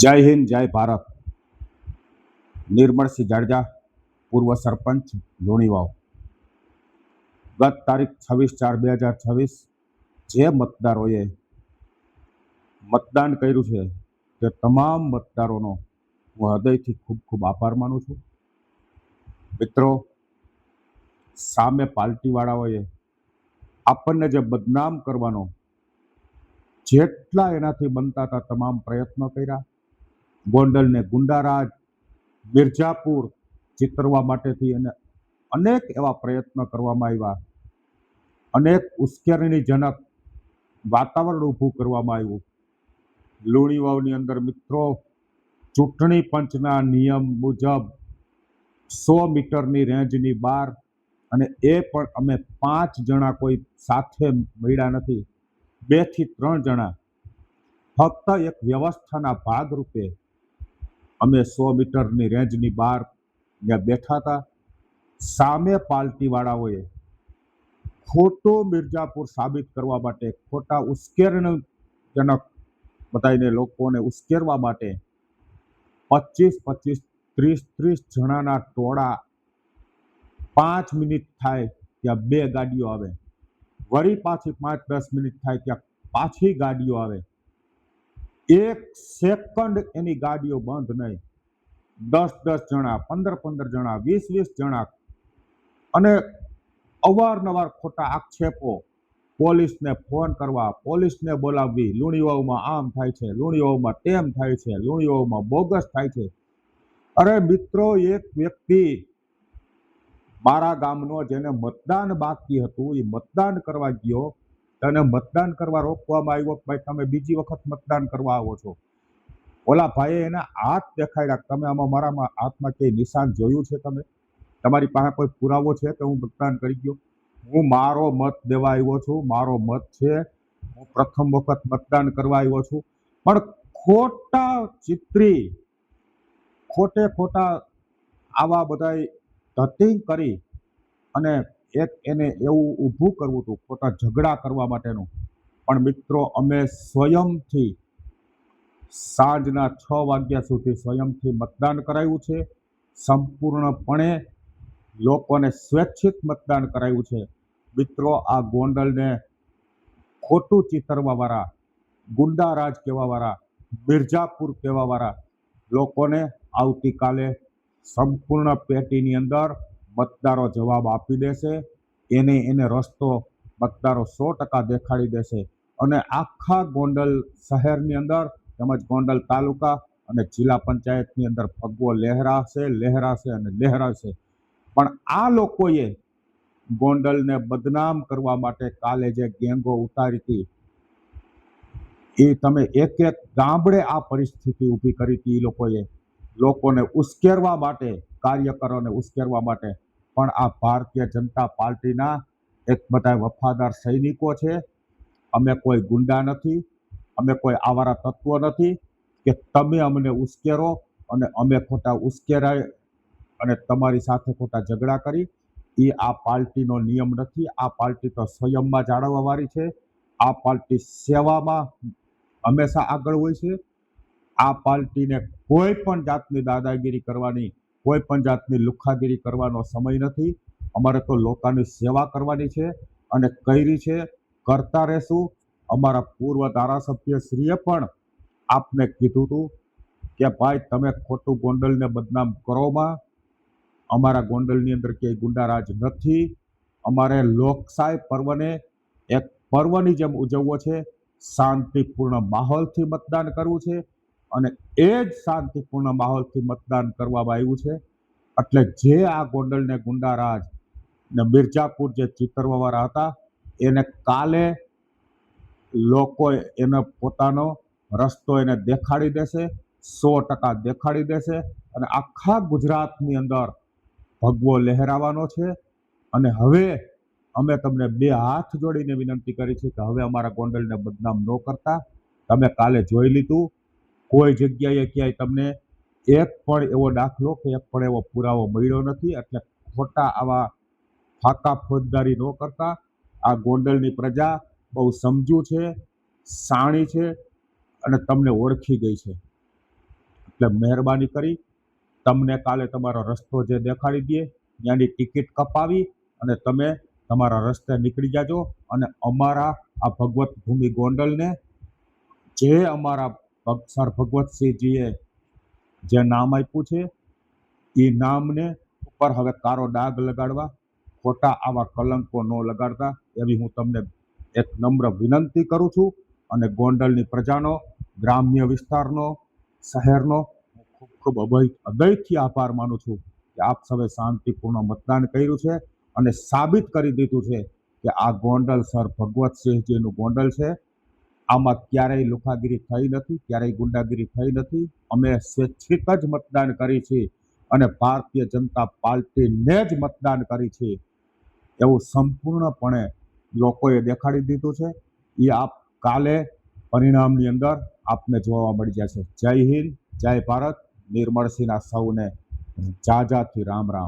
જય હિન્દ, જય ભારત. નિર્મળસિંહ જાડેજા, પૂર્વ સરપંચ લુણીવાવ. ગત તારીખ 26/4/2026 જે મતદારોએ મતદાન કર્યું છે તે તમામ મતદારોનો હું હૃદયથી ખૂબ ખૂબ આભાર માનું છું. મિત્રો, સામે પાર્ટીવાળાઓએ આપણને જે બદનામ કરવાનો જેટલા એનાથી બનતા હતા તમામ પ્રયત્નો કર્યા. ગોંડલને ગુંડારાજ, મિર્ઝાપુર ચિતરવા માટેથી એને અનેક એવા પ્રયત્નો કરવામાં આવ્યા. અનેક ઉશ્કેરણીજનક વાતાવરણ ઊભું કરવામાં આવ્યું. લુણીવાવની અંદર મિત્રો, ચૂંટણી પંચના નિયમ મુજબ 100 મીટરની રેન્જની બહાર, અને એ પણ અમે 5 જણા કોઈ સાથે મળ્યા નથી, 2 થી 3 જણા ફક્ત એક વ્યવસ્થાના ભાગરૂપે અમે 100 મીટરની રેન્જની બહાર ત્યાં બેઠા હતા. સામે પાર્ટીવાળાઓએ ખોટું મિર્ઝાપુર સાબિત કરવા માટે, ખોટા ઉશ્કેરણીજનક બધાને લોકોને ઉશ્કેરવા માટે 25-25, 30-30 જણાના ટોળા 5 મિનિટ થાય ત્યાં 2 ગાડીઓ આવે, વળી પાછી 5-10 મિનિટ થાય ત્યાં પાછી ગાડીઓ આવે. 1 સેકન્ડ એની ગાડીઓ બંધ નહીં. 10-10 જણા, 15-15 જણા, 20-20 જણા, અને અવારનવાર ખોટા આક્ષેપો, પોલીસને ફોન કરવા, પોલીસને બોલાવવી, લુણીવાવમાં આમ થાય છે, લુણીવાવમાં તેમ થાય છે, લુણીવાવમાં બોગસ થાય છે. અરે મિત્રો, એક વ્યક્તિ મારા ગામનો જેને મતદાન બાકી હતું એ મતદાન કરવા ગયો, તેને મતદાન કરવા રોકવામાં આવ્યો. ભાઈ, તમે બીજી વખત મતદાન કરવા આવો છો? ઓલા ભાઈએ એના હાથ દેખાડ્યા. તમે આમાં મારામાં હાથમાં કઈ નિશાન જોયું છે? તમારી પાસે કોઈ પુરાવો છે કે હું મતદાન કરી ગયો? હું મારો મત દેવા આવ્યો છું, મારો મત છે, હું પ્રથમ વખત મતદાન કરવા આવ્યો છું. પણ ખોટા ચિત્રી, ખોટા આવા બધા ધતિંગ કરી અને એક એને એવું ઊભું કરવું હતું, ખોટા ઝઘડા કરવા માટેનું. પણ મિત્રો, અમે સ્વયંથી સાંજના 6 વાગ્યા સુધી સ્વયંથી મતદાન કરાવ્યું છે. સંપૂર્ણપણે લોકોને સ્વૈચ્છિક મતદાન કરાવ્યું છે. મિત્રો, આ ગોંડલને ખોટું ચિતરવાવાળા, ગુંડારાજ કહેવાવાળા, મિર્ઝાપુર કહેવાવાળા લોકોને આવતીકાલે સંપૂર્ણ પેટીની અંદર મતદારો જવાબ આપી દેશે. એને રસ્તો મતદારો 100% દેખાડી દેશે. અને આખા ગોંડલ શહેરની અંદર તેમજ ગોંડલ તાલુકા અને જિલ્લા પંચાયતની અંદર ભગવો લહેરાશે, લહેરાશે અને લહેરાશે. પણ આ લોકોએ ગોંડલને બદનામ કરવા માટે કાલે જે ગેંગો ઉતારી હતી, એ તમે એક એક ગામડે આ પરિસ્થિતિ ઊભી કરી હતી. એ લોકોને ઉશ્કેરવા માટે, કાર્યકરોને ઉશ્કેરવા માટે. પણ આ ભારતીય જનતા પાર્ટીના એક બધા વફાદાર સૈનિકો છે. અમે કોઈ ગુંડા નથી, અમે કોઈ આવારા તત્વો નથી કે તમે અમને ઉશ્કેરો અને અમે ખોટા ઉશ્કેરાય અને તમારી સાથે ખોટા ઝઘડા કરી. એ આ પાર્ટીનો નિયમ નથી. આ પાર્ટી તો સંયમમાં જાળવવાવાળી છે. આ પાર્ટી સેવામાં હંમેશા આગળ હોય છે. આ પાર્ટીને કોઈ પણ જાતની દાદાગીરી કરવાની, કોઈ પણ જાતની લુખ્ખાગીરી કરવાનો સમય નથી. અમારે તો લોકોની સેવા કરવાની છે અને કરી છે, કરતા રહેશું. અમારા પૂર્વ ધારાસભ્યશ્રીએ પણ આપને કીધું હતું કે ભાઈ, તમે ખોટું ગોંડલને બદનામ કરોમાં. અમારા ગોંડલની અંદર ક્યાંય ગુંડારાજ નથી. અમારે લોકશાહી પર્વને એક પર્વની જેમ ઉજવવો છે, શાંતિપૂર્ણ માહોલથી મતદાન કરવું છે, અને એ જ શાંતિપૂર્ણ માહોલથી મતદાન કરવામાં આવ્યું છે. એટલે જે આ ગોંડલને ગુંડારાજ ને મિર્ઝાપુર જે ચિતરવાવાળા હતા, એને કાલે લોકો એને પોતાનો રસ્તો એને દેખાડી દેશે, 100% દેખાડી દેશે. અને આખા ગુજરાતની અંદર ભગવો લહેરાવાનો છે. અને હવે અમે તમને 2 હાથ જોડીને વિનંતી કરી છે કે હવે અમારા ગોંડલને બદનામ ન કરતા. તમે કાલે જોઈ લીધું, કોઈ જગ્યાએ ક્યાંય તમને એક પણ એવો દાખલો કે એક પણ એવો પુરાવો મળ્યો નથી. એટલે ખોટા આવા ફાકા ફોજદારી ન કરતા. આ ગોંડલની પ્રજા બહુ સમજુ છે, શાણી છે અને તમને ઓળખી ગઈ છે. એટલે મહેરબાની કરી તમને કાલે તમારો રસ્તો જે દેખાડી દે ત્યાંની ટિકિટ કપાવી અને તમે તમારા રસ્તે નીકળી જાજો અને અમારા આ ભગવત ભૂમિ ગોંડલને જે અમારા સર ભગવતસિંહજીએ જે નામ આપ્યું છે એ નામને ઉપર હવે કારો ડાઘ લગાડવા, ખોટા આવા કલંકો ન લગાડતા એવી હું તમને એક નમ્ર વિનંતી કરું છું. અને ગોંડલની પ્રજાનો, ગ્રામ્ય વિસ્તારનો, શહેરનો હું ખૂબ ખૂબ હૃદયથી આભાર માનું છું કે આપ સૌએ શાંતિપૂર્ણ મતદાન કર્યું છે અને સાબિત કરી દીધું છે કે આ ગોંડલ સર ભગવતસિંહજીનું ગોંડલ છે. આમાં ક્યારેય લુખાગીરી થઈ નથી, ક્યારેય ગુંડાગીરી થઈ નથી. અમે સ્વૈચ્છિક જ મતદાન કરી છે અને ભારતીય જનતા પાર્ટીને જ મતદાન કરી છે એવું સંપૂર્ણપણે લોકોએ દેખાડી દીધું છે. એ આપ કાલે પરિણામની અંદર આપને જોવા મળી જશે. જય હિન્દ, જય ભારત. નિર્મળસિંહના સૌને જાજાથી રામ રામ.